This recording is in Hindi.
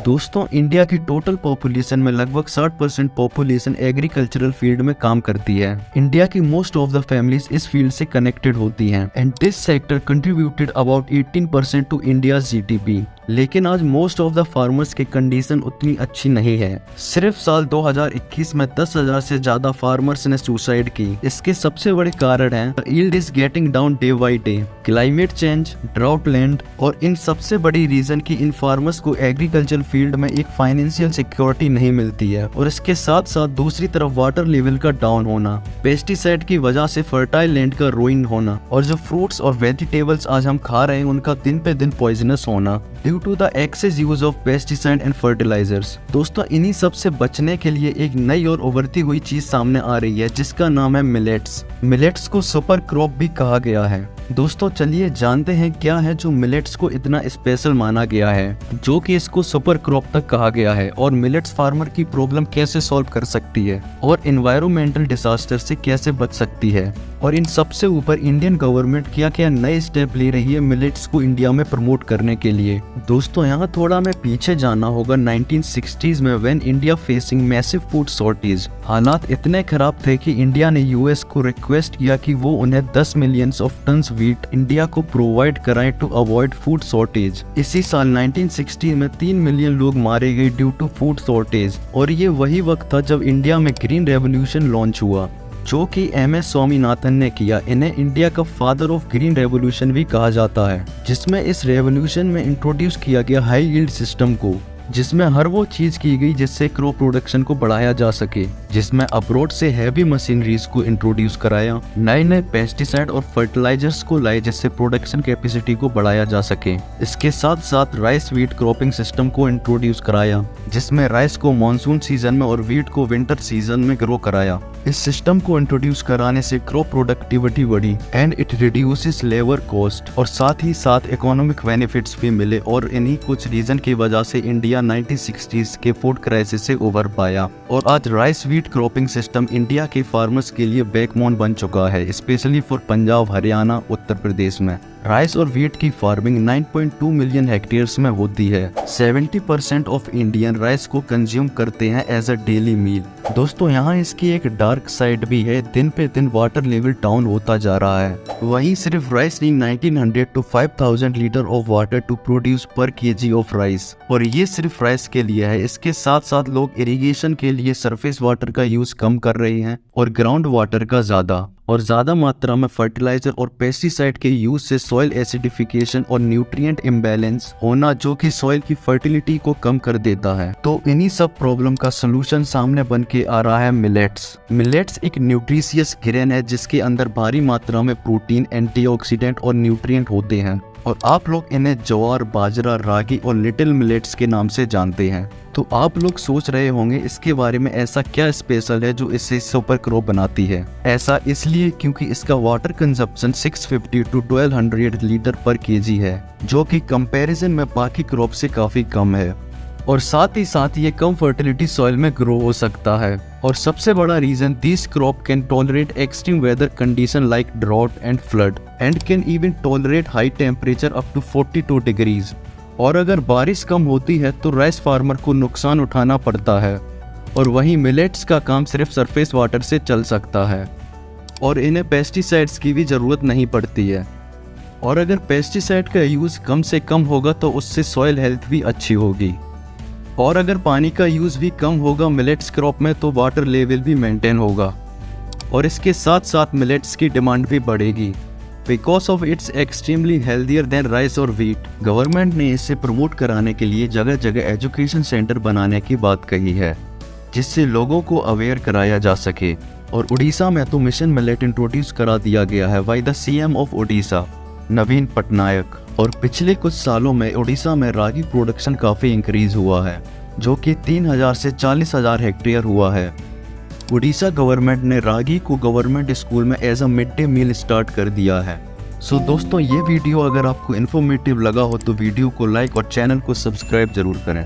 दोस्तों, इंडिया की टोटल पॉपुलेशन में लगभग 60% पॉपुलेशन एग्रीकल्चरल फील्ड में काम करती है। इंडिया की मोस्ट ऑफ द फैमिलीज इस फील्ड से कनेक्टेड होती हैं and this sector contributed about 18% to India GDP. लेकिन आज मोस्ट ऑफ द फार्मर्स की कंडीशन उतनी अच्छी नहीं है। सिर्फ साल 2021 में 10,000 से ज्यादा फार्मर्स ने सुसाइड की। इसके सबसे बड़े कारण है yield is getting down day by day, climate change, drought land और इन सबसे बड़ी रीजन की इन फार्मर्स को एग्रीकल्चर फील्ड में एक फाइनेंशियल सिक्योरिटी नहीं मिलती है। और इसके साथ साथ दूसरी तरफ वाटर लेवल का डाउन होना, पेस्टिसाइड की वजह से फर्टाइल लैंड का रुइन होना और जो फ्रूट्स और वेजिटेबल्स आज हम खा रहे हैं उनका दिन पे दिन पॉइजनस होना due to the excess use of pesticide and fertilisers. दोस्तों, इन्हीं सब से बचने के लिए एक नई और उभरती हुई चीज सामने आ रही है जिसका नाम है मिलेट्स। मिलेट्स को सुपर क्रॉप भी कहा गया है। दोस्तों, चलिए जानते हैं क्या है जो मिलेट्स को इतना स्पेशल माना गया है जो कि इसको सुपर क्रॉप तक कहा गया है, और मिलेट्स फार्मर की प्रॉब्लम कैसे सॉल्व कर सकती है और एनवायरमेंटल डिजास्टर से कैसे बच सकती है, और इन सबसे ऊपर इंडियन गवर्नमेंट क्या क्या नए स्टेप ले रही है मिलेट्स को इंडिया में प्रमोट करने के लिए। दोस्तों, यहाँ थोड़ा मैं पीछे जाना होगा। 1960s में when India facing massive food shortage, हालात इतने खराब थे कि इंडिया ने यूएस को रिक्वेस्ट किया कि वो उन्हें 10 million of tons wheat India को प्रोवाइड कराएं टू अवॉइड फूड शॉर्टेज। इसी साल 1960 में 3 मिलियन लोग मारे गए ड्यू टू फूड शॉर्टेज, और ये वही वक्त था जब इंडिया में ग्रीन रेवोल्यूशन लॉन्च हुआ जो कि MS स्वामीनाथन ने किया। इन्हें इंडिया का फादर ऑफ ग्रीन रेवोल्यूशन भी कहा जाता है, जिसमें इस रेवोल्यूशन में इंट्रोड्यूस किया गया हाई यील्ड सिस्टम को, जिसमें हर वो चीज की गई जिससे क्रॉप प्रोडक्शन को बढ़ाया जा सके, जिसमें अब्रॉड से हैवी मशीनरीज को इंट्रोड्यूस कराया, नए नए पेस्टिसाइड और फर्टिलाइजर्स को लाए जिससे प्रोडक्शन कैपेसिटी को बढ़ाया जा सके। इसके साथ साथ राइस व्हीट क्रॉपिंग सिस्टम को इंट्रोड्यूस कराया, जिसमें राइस को मानसून सीजन में और व्हीट को विंटर सीजन में ग्रो कराया। इस सिस्टम को इंट्रोड्यूस कराने से क्रॉप प्रोडक्टिविटी बढ़ी and it reduces labour cost, और साथ ही साथ इकोनॉमिक बेनिफिट्स भी मिले, और इन्हीं कुछ रीजन की वजह से इंडिया 1960s के फूड क्राइसिस से उभर पाया। और आज rice wheat cropping system India के फार्मर्स के लिए बैकबोन बन चुका है, स्पेशली फॉर पंजाब, हरियाणा, उत्तर प्रदेश में। राइस और व्हीट की फार्मिंग 9.2 मिलियन हेक्टेयर्स में होती है। 70% ऑफ इंडियन राइस को कंज्यूम करते हैं एज अ डेली मील। दोस्तों, यहाँ इसकी एक डार्क साइड भी है। दिन पे दिन वाटर लेवल डाउन होता जा रहा है। वहीं सिर्फ rice need 1900 to 5000 litre of water to produce per KG of rice, और ये सिर्फ राइस के लिए है। इसके साथ साथ लोग इरिगेशन के लिए सरफेस वाटर का यूज कम कर रहे हैं और ग्राउंड वाटर का ज्यादा मात्रा में फर्टिलाइजर और पेस्टिसाइड के यूज से सॉइल एसिडिफिकेशन और न्यूट्रिएंट इम्बैलेंस होना जो कि सॉइल की फर्टिलिटी को कम कर देता है। तो इन्हीं सब प्रॉब्लम का सलूशन सामने बन के आ रहा है मिलेट्स। मिलेट्स एक न्यूट्रिशियस ग्रेन है जिसके अंदर भारी मात्रा में प्रोटीन, एंटीऑक्सीडेंट और न्यूट्रिएंट होते हैं, और आप लोग इन्हें ज्वार, बाजरा, रागी और लिटिल मिलेट्स के नाम से जानते हैं। तो आप लोग सोच रहे होंगे इसके बारे में ऐसा क्या स्पेशल है जो इसे सुपर क्रॉप बनाती है। ऐसा इसलिए क्योंकि इसका वाटर कंजप्शन 650 to 1200 लीटर पर केजी है, जो कि कंपैरिजन में बाकी क्रॉप से काफी कम है, और साथ ही साथ ये कम फर्टिलिटी सॉइल में ग्रो हो सकता है। और सबसे बड़ा reason, this crop can tolerate extreme weather condition like drought and flood and can even tolerate high temperature up to 42 degrees. और अगर बारिश कम होती है तो राइस फार्मर को नुकसान उठाना पड़ता है, और वहीं मिलेट्स का काम सिर्फ सरफेस वाटर से चल सकता है, और इन्हें पेस्टिसाइड्स की भी जरूरत नहीं पड़ती है। और अगर पेस्टिसाइड का यूज कम से कम होगा तो उससे सॉइल हेल्थ भी अच्छी होगी, और अगर पानी का यूज भी कम होगा मिलेट्स क्रॉप में तो वाटर लेवल भी मेंटेन होगा, और इसके साथ साथ मिलेट्स की डिमांड भी बढ़ेगी because of its extremely healthier then rice और व्हीट। गवर्नमेंट ने इसे प्रमोट कराने के लिए जगह जगह एजुकेशन सेंटर बनाने की बात कही है, जिससे लोगों को अवेयर कराया जा सके। और उड़ीसा में तो मिशन मिलेट इंट्रोड्यूस करा दिया गया है by the CM of Orissa, Naveen Patnaik. और पिछले कुछ सालों में उड़ीसा में रागी प्रोडक्शन काफ़ी इंक्रीज हुआ है, जो कि 3000 से 40,000 हेक्टेयर हुआ है। उड़ीसा गवर्नमेंट ने रागी को गवर्नमेंट स्कूल में as a mid day meal start कर दिया है। सो दोस्तों, ये वीडियो अगर आपको इन्फॉर्मेटिव लगा हो तो वीडियो को लाइक और चैनल को सब्सक्राइब जरूर करें।